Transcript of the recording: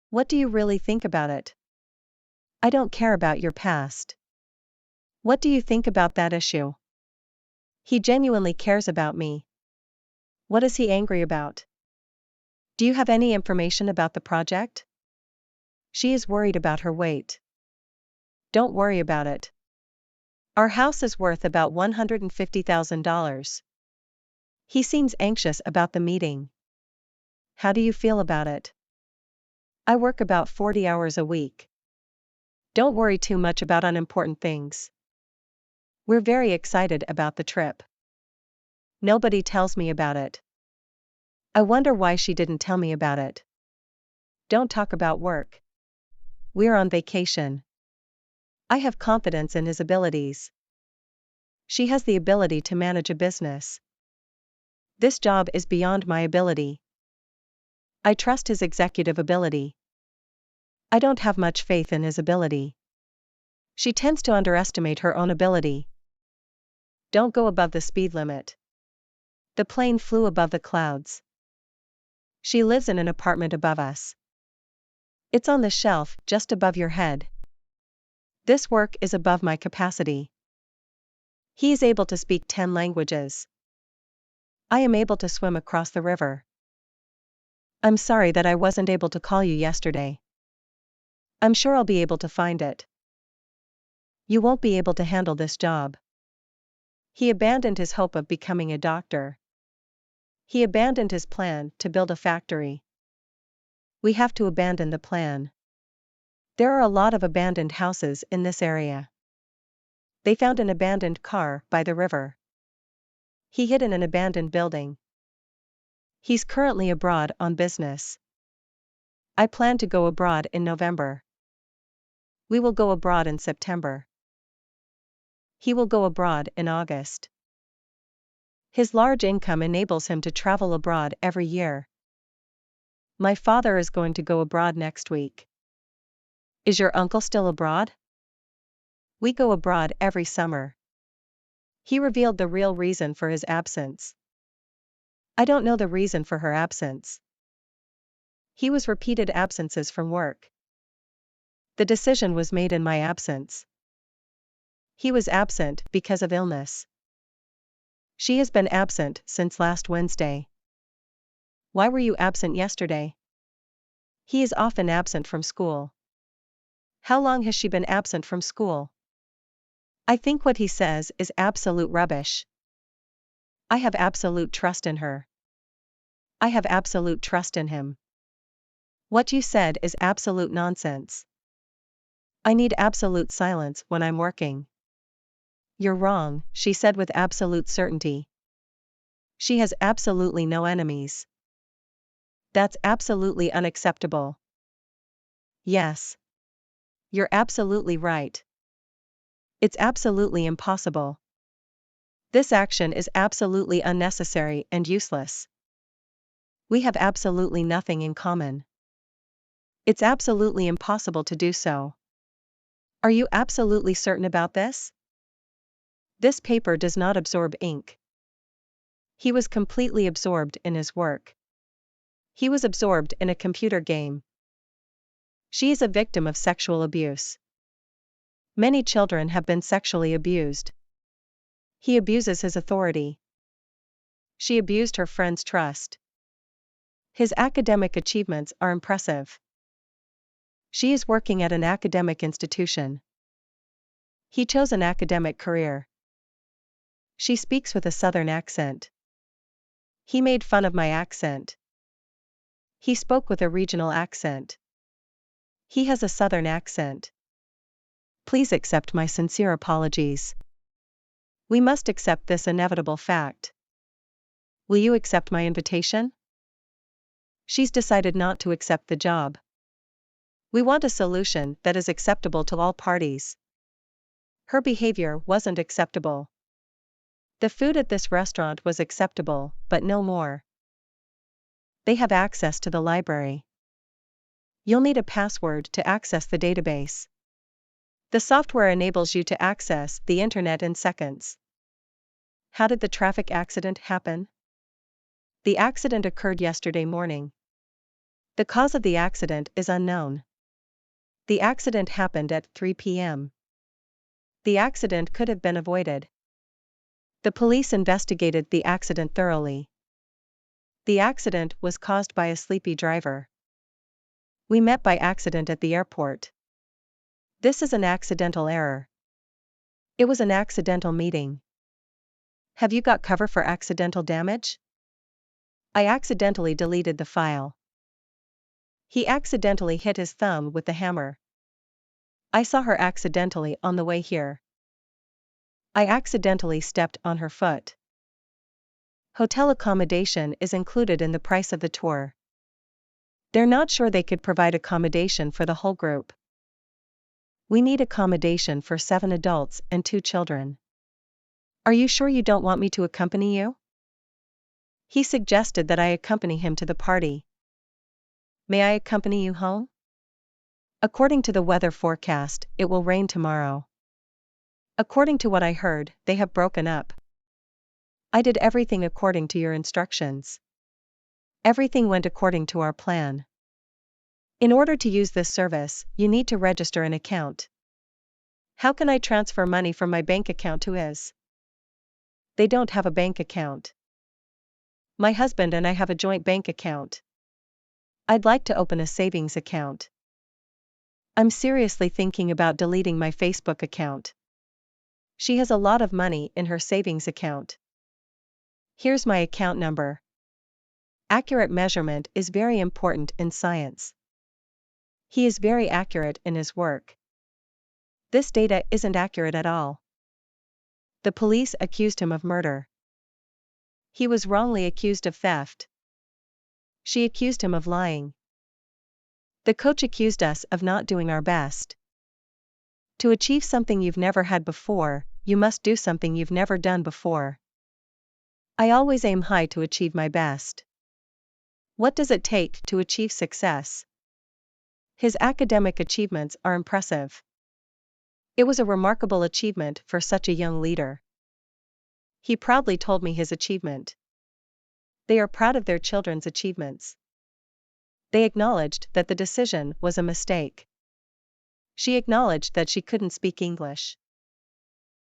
What do you really think about it? I don't care about your past. What do you think about that issue? He genuinely cares about me. What is he angry about? Do you have any information about the project? She is worried about her weight. Don't worry about it. Our house is worth about $150,000. He seems anxious about the meeting. How do you feel about it? I work about 40 hours a week. Don't worry too much about unimportant things. We're very excited about the trip. Nobody tells me about it. I wonder why she didn't tell me about it. Don't talk about work. We're on vacation. I have confidence in his abilities. She has the ability to manage a business. This job is beyond my ability. I trust his executive ability. I don't have much faith in his ability. She tends to underestimate her own ability. Don't go above the speed limit. The plane flew above the clouds. She lives in an apartment above us. It's on the shelf just above your head. This work is above my capacity. He is able to speak 10 languages. I am able to swim across the river. I'm sorry that I wasn't able to call you yesterday. I'm sure I'll be able to find it. You won't be able to handle this job. He abandoned his hope of becoming a doctor. He abandoned his plan to build a factory. We have to abandon the plan. There are a lot of abandoned houses in this area. They found an abandoned car by the river. He hid in an abandoned building. He's currently abroad on business. I plan to go abroad in November. We will go abroad in September. He will go abroad in August. His large income enables him to travel abroad every year. My father is going to go abroad next week. Is your uncle still abroad? We go abroad every summer. He revealed the real reason for his absence. I don't know the reason for her absence. He was repeated absences from work. The decision was made in my absence. He was absent because of illness. She has been absent since last Wednesday. Why were you absent yesterday? He is often absent from school. How long has she been absent from school? I think what he says is absolute rubbish. I have absolute trust in her. I have absolute trust in him. What you said is absolute nonsense. I need absolute silence when I'm working. You're wrong, she said with absolute certainty. She has absolutely no enemies. That's absolutely unacceptable. Yes. You're absolutely right. It's absolutely impossible. This action is absolutely unnecessary and useless. We have absolutely nothing in common. It's absolutely impossible to do so. Are you absolutely certain about this? This paper does not absorb ink. He was completely absorbed in his work. He was absorbed in a computer game. She is a victim of sexual abuse. Many children have been sexually abused. He abuses his authority. She abused her friend's trust. His academic achievements are impressive. She is working at an academic institution. He chose an academic career. She speaks with a southern accent. He made fun of my accent. He spoke with a regional accent. He has a southern accent. Please accept my sincere apologies. We must accept this inevitable fact. Will you accept my invitation? She's decided not to accept the job. We want a solution that is acceptable to all parties. Her behavior wasn't acceptable. The food at this restaurant was acceptable, but no more. They have access to the library. You'll need a password to access the database. The software enables you to access the internet in seconds. How did the traffic accident happen? The accident occurred yesterday morning. The cause of the accident is unknown. The accident happened at 3 p.m. The accident could have been avoided. The police investigated the accident thoroughly. The accident was caused by a sleepy driver. We met by accident at the airport. This is an accidental error. It was an accidental meeting. Have you got cover for accidental damage? I accidentally deleted the file. He accidentally hit his thumb with the hammer. I saw her accidentally on the way here. I accidentally stepped on her foot. Hotel accommodation is included in the price of the tour. They're not sure they could provide accommodation for the whole group. We need accommodation for 7 adults and 2 children. Are you sure you don't want me to accompany you? He suggested that I accompany him to the party. May I accompany you home? According to the weather forecast, it will rain tomorrow. According to what I heard, they have broken up. I did everything according to your instructions. Everything went according to our plan. In order to use this service, you need to register an account. How can I transfer money from my bank account to his? They don't have a bank account. My husband and I have a joint bank account. I'd like to open a savings account. I'm seriously thinking about deleting my Facebook account. She has a lot of money in her savings account. Here's my account number. Accurate measurement is very important in science. He is very accurate in his work. This data isn't accurate at all. The police accused him of murder. He was wrongly accused of theft. She accused him of lying. The coach accused us of not doing our best. To achieve something you've never had before, you must do something you've never done before. I always aim high to achieve my best. What does it take to achieve success? His academic achievements are impressive. It was a remarkable achievement for such a young leader. He proudly told me his achievement. They are proud of their children's achievements. They acknowledged that the decision was a mistake. She acknowledged that she couldn't speak English.